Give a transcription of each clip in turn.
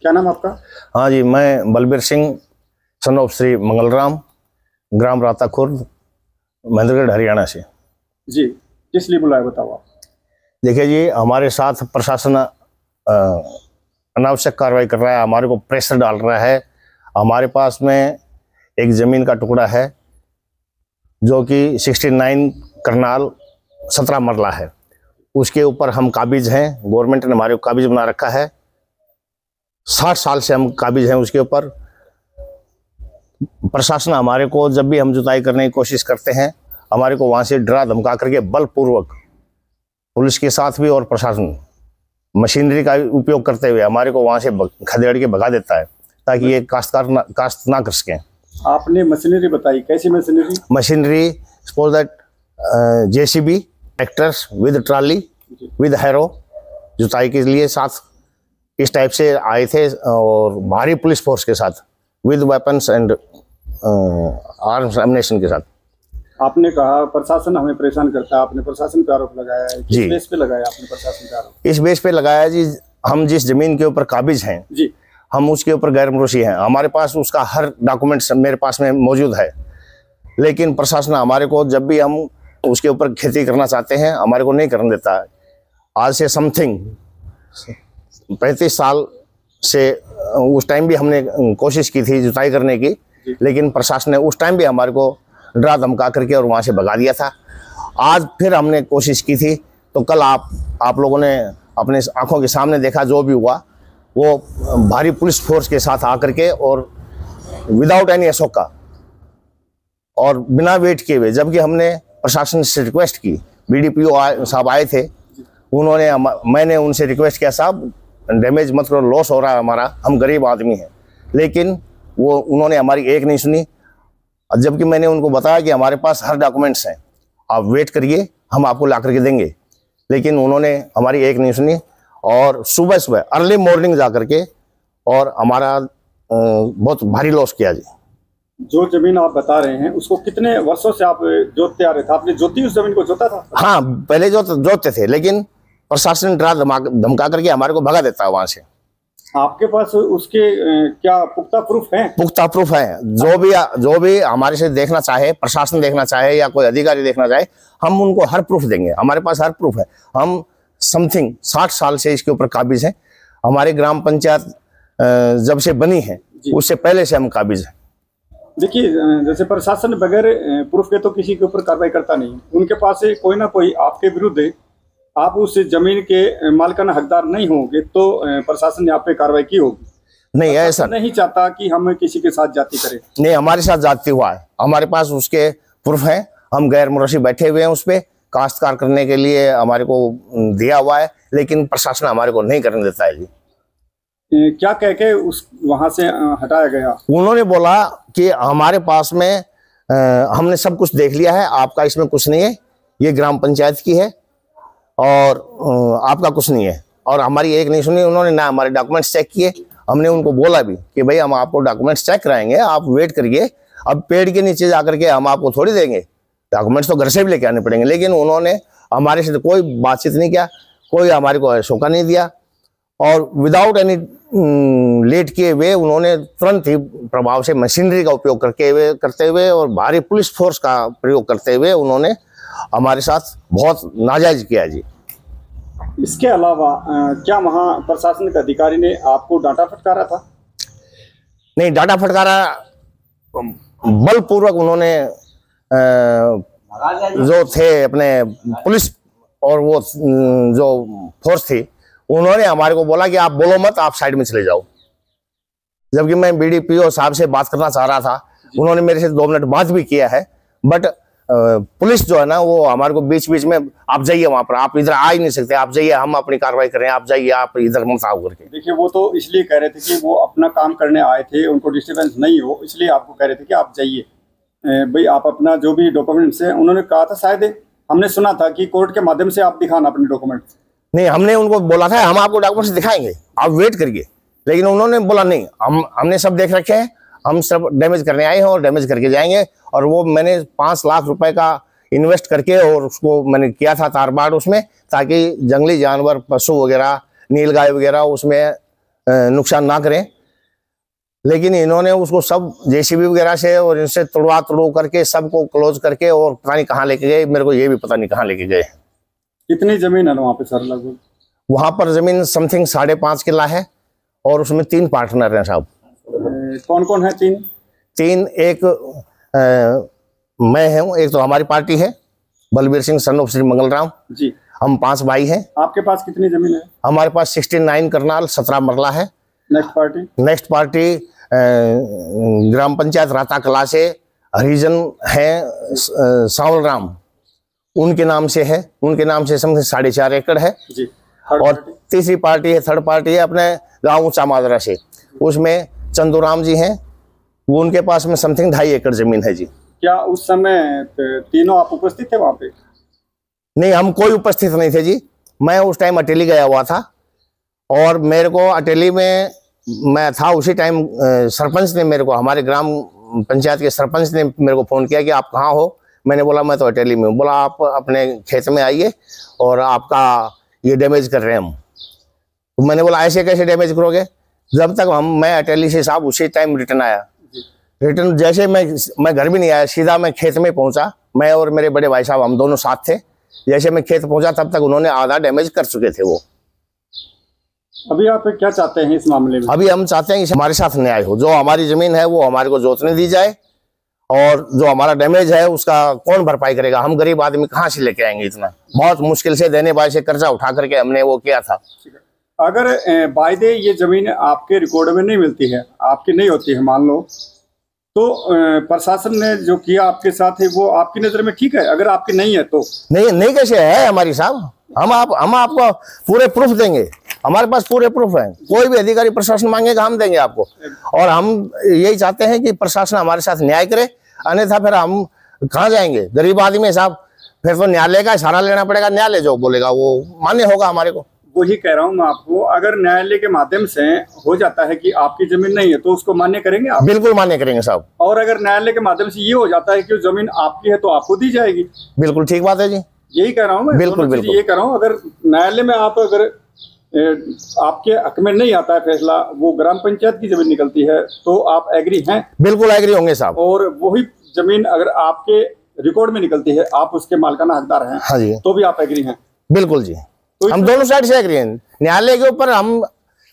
क्या नाम आपका? हाँ जी, मैं बलबीर सिंह सन ऑफ श्री मंगलराम, ग्राम राता खुर्द, महेंद्रगढ़, हरियाणा से। जी, किस लिए बुलाया बताओ आप? देखिए जी, हमारे साथ प्रशासन अनावश्यक कार्रवाई कर रहा है, हमारे को प्रेशर डाल रहा है। हमारे पास में एक ज़मीन का टुकड़ा है जो कि 69 करनाल 17 मरला है, उसके ऊपर हम काबिज हैं। गवर्नमेंट ने हमारे को काबिज बना रखा है। 60 साल से हम काबिज हैं उसके ऊपर। प्रशासन हमारे को जब भी हम जुताई करने की कोशिश करते हैं, हमारे को वहाँ से डरा धमका करके बलपूर्वक पुलिस के साथ भी और प्रशासन मशीनरी का उपयोग करते हुए हमारे को वहाँ से खदेड़ के भगा देता है, ताकि ये काश्तकार काश्त ना कर सकें। आपने मशीनरी बताई, कैसी machinery? Machinery suppose that JCB, tractors with trolley with harrow, जुताई के लिए साथ इस टाइप से आए थे, और भारी पुलिस फोर्स के साथ with weapons and arms ammunition के साथ। आपने कहा प्रशासन हमें परेशान करता है, आपने प्रशासन पे आरोप लगाया है, किस बेस पे लगाया आपने प्रशासन पे आरोप? इस बेस पे लगाया जी, हम जिस जमीन के ऊपर काबिज हैं जी, हम उसके ऊपर गैर मुरोशी हैं। हमारे पास उसका हर डॉक्यूमेंट्स मेरे पास में मौजूद है, लेकिन प्रशासन हमारे को जब भी हम उसके ऊपर खेती करना चाहते हैं हमारे को नहीं करने देता है। आज से समथिंग 35 साल से उस टाइम भी हमने कोशिश की थी जुताई करने की, लेकिन प्रशासन ने उस टाइम भी हमारे को डरा धमका करके और वहाँ से भगा दिया था। आज फिर हमने कोशिश की थी, तो कल आप लोगों ने अपने आंखों के सामने देखा जो भी हुआ। वो भारी पुलिस फोर्स के साथ आकर के और विदाउट एनी अशोका और बिना वेट किए हुए, जबकि हमने प्रशासन से रिक्वेस्ट की, BDPO साहब आए थे, मैंने उनसे रिक्वेस्ट किया, साहब डैमेज मत करो, लॉस हो रहा है हमारा, हम गरीब आदमी हैं, लेकिन उन्होंने हमारी एक नहीं सुनी। जबकि मैंने उनको बताया कि हमारे पास हर डॉक्यूमेंट्स हैं, आप वेट करिए, हम आपको ला करके देंगे, लेकिन उन्होंने हमारी एक नहीं सुनी। और सुबह सुबह अर्ली मॉर्निंग जा करके और हमारा बहुत भारी लॉस किया जी। जो जमीन आप बता रहे हैं उसको कितने वर्षों से आप जोतते आ रहे थे? आपने जोती उस जमीन को जोता था? हाँ, पहले जोतते थे, लेकिन प्रशासन डरा धमका करके हमारे को भगा देता है वहां से। आपके पास उसके क्या पुख्ता प्रूफ हैं? पुख्ता प्रूफ है। जो भी हमारे से देखना चाहे, प्रशासन देखना चाहे या कोई अधिकारी देखना चाहे, हम उनको हर प्रूफ देंगे। हमारे पास हर प्रूफ है। हम समथिंग 60 साल से इसके ऊपर काबिज हैं। हमारी ग्राम पंचायत जब से बनी है उससे पहले से हम काबिज हैं। देखिए, जैसे प्रशासन बगैर प्रूफ के तो किसी के ऊपर कार्रवाई करता नहीं। उनके पास से कोई ना कोई आपके विरुद्ध, आप उस जमीन के मालिकाना हकदार नहीं होंगे तो प्रशासन ने आप पे कार्रवाई की होगी। नहीं, ऐसा नहीं चाहता कि हम किसी के साथ जाति करें। नहीं, हमारे साथ जाति हुआ है, हमारे पास उसके प्रूफ हैं। हम गैर मुरोशी बैठे हुए हैं, उस पर काश्तकार करने के लिए हमारे को दिया हुआ है, लेकिन प्रशासन हमारे को नहीं करने देता है जी। क्या कह के उस वहां से हटाया गया? उन्होंने बोला कि हमारे पास में हमने सब कुछ देख लिया है, आपका इसमें कुछ नहीं है, ये ग्राम पंचायत की है और आपका कुछ नहीं है। और हमारी एक नहीं सुनी उन्होंने, ना हमारे डॉक्यूमेंट्स चेक किए। हमने उनको बोला भी कि भाई हम आपको डॉक्यूमेंट्स चेक कराएंगे, आप वेट करिए, अब पेड़ के नीचे जाकर के हम आपको थोड़ी देंगे, डॉक्यूमेंट्स तो घर से भी लेके आने पड़ेंगे। लेकिन उन्होंने हमारे से कोई बातचीत नहीं किया, कोई हमारे को शौका नहीं दिया, और विदाउट एनी लेट किए हुए उन्होंने तुरंत ही प्रभाव से मशीनरी का उपयोग करते हुए और भारी पुलिस फोर्स का प्रयोग करते हुए उन्होंने हमारे साथ बहुत नाजायज किया जी। इसके अलावा क्या वहाँ प्रशासनिक अधिकारी ने आपको डांटा फटकारा था? नहीं, डांटा फटकारा बलपूर्वक उन्होंने जो थे अपने पुलिस और वो जो फोर्स थी, उन्होंने हमारे को बोला कि आप बोलो मत, आप साइड में चले जाओ। जबकि मैं BDPO साहब से बात करना चाह रहा था, उन्होंने मेरे से 2 मिनट बात भी किया है, बट पुलिस जो है ना वो हमारे को बीच बीच में, आप जाइए वहां पर, आप इधर आ ही नहीं सकते, आप जाइए, हम अपनी कार्रवाई करें, आप जाइए, आप इधर मत आओ करके। देखिए, वो तो इसलिए कह रहे थे कि वो अपना काम करने आए थे, उनको डिस्टर्बेंस नहीं हो, इसलिए आपको कह रहे थे कि आप जाइए भाई, आप अपना जो भी डॉक्यूमेंट्स है, उन्होंने कहा था शायद, हमने सुना था कि कोर्ट के माध्यम से आप दिखाना अपने डॉक्यूमेंट्स। नहीं, हमने उनको बोला था हम आपको डॉक्यूमेंट्स दिखाएंगे, आप वेट करिए, लेकिन उन्होंने बोला नहीं, हमने सब देख रखे हैं, हम सब डैमेज करने आए हैं और डैमेज करके जाएंगे। और वो मैंने 5 लाख रुपए का इन्वेस्ट करके और उसको मैंने किया था तारबाड़ उसमें, ताकि जंगली जानवर, पशु वगैरह, नीलगाय वगैरह उसमें नुकसान ना करें, लेकिन इन्होंने उसको सब जेसीबी वगैरह से और इनसे तोड़वा करके सबको क्लोज करके और पता नहीं कहाँ लेके गए, मेरे को ये भी पता नहीं कहाँ लेके गए। कितनी जमीन है वहाँ पे सर लगभग? वहाँ पर जमीन समथिंग 5.5 किला है और उसमें 3 पार्टनर हैं साहब। कौन कौन है? तीन एक मैं हूँ, एक तो हमारी पार्टी है बलबीर सिंह सन ऑफ श्री मंगल राम जी, हम 5 भाई हैं। आपके पास कितनी जमीन है? हमारे पास 69 करनाल 17 मरला है। नेक्स्ट पार्टी ग्राम पंचायत राता कला से हरिजन है सावल राम, उनके नाम से है, उनके नाम से समथिंग 4.5 एकड़ है जी। और तीसरी पार्टी है, थर्ड पार्टी है अपने गाँव ऊंचा मादरा से, उसमें चंदूराम जी हैं, वो उनके पास में समथिंग 2.5 एकड़ जमीन है जी। क्या उस समय तीनों आप उपस्थित थे वहाँ पे? नहीं, हम कोई उपस्थित नहीं थे जी। मैं उस टाइम अटेली गया हुआ था और मेरे को अटेली में मैं था उसी टाइम सरपंच ने मेरे को, हमारे ग्राम पंचायत के सरपंच ने मेरे को फ़ोन किया कि आप कहाँ हो। मैंने बोला मैं तो अटेली में हूँ। बोला आप अपने खेत में आइए और आपका ये डैमेज कर रहे हैं हम। तो मैंने बोला ऐसे कैसे डैमेज करोगे? जब तक मैं अटेली से साहब उसी टाइम रिटर्न आया। रिटर्न जैसे मैं घर भी नहीं आया, सीधा मैं खेत में पहुंचा। मैं और मेरे बड़े भाई साहब हम दोनों साथ थे। जैसे मैं खेत पहुंचा तब तक उन्होंने आधा डैमेज कर चुके थे वो। अभी आप क्या चाहते हैं इस मामले में? अभी हम चाहते हैं कि हमारे साथ न्याय हो, जो हमारी जमीन है वो हमारे को जोतने दी जाए और जो हमारा डैमेज है उसका कौन भरपाई करेगा? हम गरीब आदमी कहाँ से लेके आएंगे इतना? बहुत मुश्किल से देने भाई से कर्जा उठा करके हमने वो किया था। अगर वायदे ये जमीन आपके रिकॉर्ड में नहीं मिलती है, आपकी नहीं होती है मान लो, तो प्रशासन ने जो किया आपके साथ है वो आपकी नजर में ठीक है? अगर आपकी नहीं है तो? नहीं कैसे है हमारी साहब? हम आपको पूरे प्रूफ देंगे, हमारे पास पूरे प्रूफ हैं। कोई भी अधिकारी प्रशासन मांगेगा हम देंगे आपको। और हम यही चाहते हैं कि प्रशासन हमारे साथ न्याय करे, अन्यथा फिर हम कहाँ जाएंगे? गरीब आदमी साहब, फिर तो न्यायालय का सहारा लेना पड़ेगा। न्यायालय जो बोलेगा वो मान्य होगा हमारे को। वही कह रहा हूँ मैं आपको, अगर न्यायालय के माध्यम से हो जाता है कि आपकी जमीन नहीं है तो उसको मान्य करेंगे आप? बिल्कुल मान्य करेंगे साहब। और अगर न्यायालय के माध्यम से ये हो जाता है कि जमीन आपकी है तो आपको दी जाएगी? बिल्कुल ठीक बात है जी, यही कह रहा हूँ मैं। बिल्कुल ये कह रहा हूँ, अगर न्यायालय में आप अगर आपके हक में नहीं आता है फैसला, वो ग्राम पंचायत की जमीन निकलती है, तो आप एग्री हैं? बिल्कुल एग्री होंगे साहब। और वही जमीन अगर आपके रिकॉर्ड में निकलती है, आप उसके मालिकाना हकदार हैं, हाँ जी, तो भी आप एग्री हैं? बिल्कुल जी, तो हम दोनों साइड से एग्री हैं। न्यायालय के ऊपर हम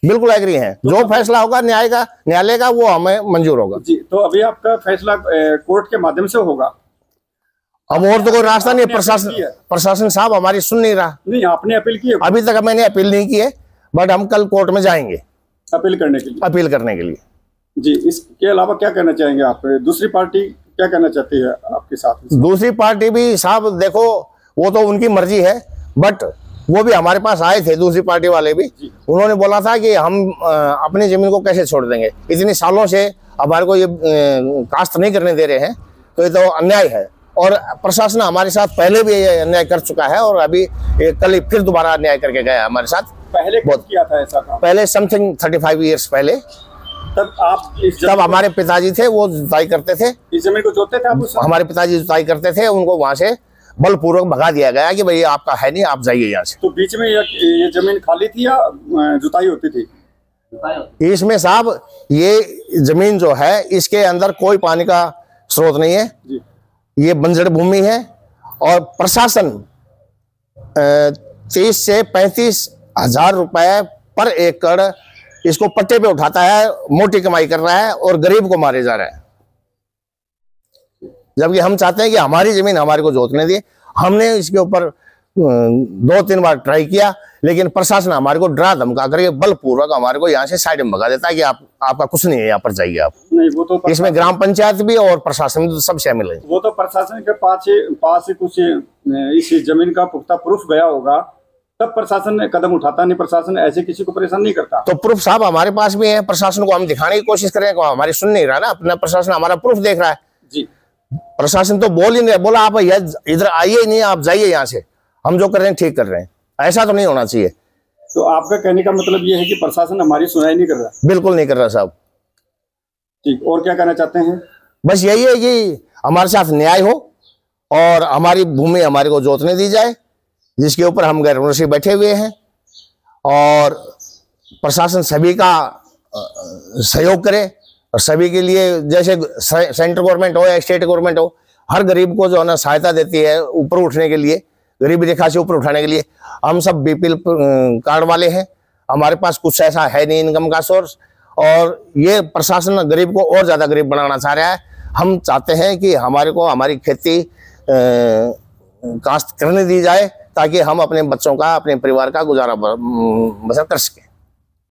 बिल्कुल एग्री हैं। जो फैसला होगा न्यायालय का वो हमें मंजूर होगा जी। तो अभी आपका फैसला कोर्ट के माध्यम से होगा? अब और तो कोई रास्ता नहीं। प्रशासन साहब हमारी सुन नहीं रहा। नहीं, आपने अपील की है? अभी तक मैंने अपील नहीं की है, बट हम कल कोर्ट में जाएंगे अपील करने के लिए। जी। इसके अलावा क्या कहना चाहेंगे आप? दूसरी पार्टी क्या कहना चाहती है आपके साथ? दूसरी पार्टी भी साहब देखो, वो तो उनकी मर्जी है, बट वो भी हमारे पास आए थे, दूसरी पार्टी वाले भी। उन्होंने बोला था कि हम अपनी जमीन को कैसे छोड़ देंगे, इतनी सालों से हमारे को ये काश्त नहीं करने दे रहे हैं, तो ये तो अन्याय है। और प्रशासन हमारे साथ पहले भी अन्याय कर चुका है और अभी कल फिर दोबारा अन्याय करके गया हमारे साथ। पहले बहुत किया था ऐसा काम? पहले समथिंग 35 ईयर्स पहले। तब हमारे पिताजी थे, वो जुताई करते थे, इस जमीन को जोतते थे आप? हमारे पिताजी जुताई करते थे, उनको वहां से बलपूर्वक भगा दिया गया कि भाई आपका है नहीं, आप जाइए यहाँ से। तो बीच में ये जमीन खाली थी या जुताई होती थी? इसमें साहब ये जमीन जो है, इसके अंदर कोई पानी का स्रोत नहीं है जी। ये बंजर भूमि है और प्रशासन 30 से 35 हजार रुपए पर एकड़ इसको पट्टे पे उठाता है, मोटी कमाई कर रहा है और गरीब को मारे जा रहा है। जबकि हम चाहते हैं कि हमारी जमीन हमारे को जोतने दी। हमने इसके ऊपर 2-3 बार ट्राई किया, लेकिन प्रशासन हमारे को डरा धमका करके बलपूर्वक हमारे को यहाँ से साइड में भगा देता है कि आपका कुछ नहीं है, यहाँ पर जाइए आप। नहीं, वो तो इसमें ग्राम पंचायत भी और प्रशासन सब शामिल है। वो तो प्रशासन के पास ही कुछ इस जमीन का पुख्ता प्रूफ गया होगा, तब प्रशासन कदम उठाता। नहीं, प्रशासन ऐसे किसी को परेशान नहीं करता। तो प्रूफ साहब हमारे पास भी है, प्रशासन को हम दिखाने की कोशिश करें, हमारी सुन नहीं रहा ना, अपना प्रशासन हमारा प्रूफ देख रहा है जी। प्रशासन तो बोल ही नहीं, बोला आप इधर आइए ही नहीं, आप जाइए यहाँ से, हम जो कर रहे हैं ठीक कर रहे हैं। ऐसा तो नहीं होना चाहिए। तो आपका कहने का मतलब ये है कि प्रशासन हमारी सुनाई नहीं कर रहा? बिल्कुल नहीं कर रहा साहब। ठीक, और क्या कहना चाहते हैं? बस यही है कि हमारे साथ न्याय हो और हमारी भूमि हमारे को जोतने दी जाए, जिसके ऊपर हम गैर मुनशी बैठे हुए हैं। और प्रशासन सभी का सहयोग करे और सभी के लिए, जैसे सेंट्रल गवर्नमेंट हो या स्टेट गवर्नमेंट हो, हर गरीब को जो है ना सहायता देती है ऊपर उठने के लिए, गरीबी रेखा से ऊपर उठाने के लिए। हम सब बीपीएल कार्ड वाले हैं, हमारे पास कुछ ऐसा है नहीं इनकम का सोर्स, और ये प्रशासन गरीब को और ज्यादा गरीब बनाना चाह रहा है। हम चाहते हैं कि हमारे को हमारी खेती काश्त करने दी जाए ताकि हम अपने बच्चों का, अपने परिवार का गुजारा बसर कर सकें।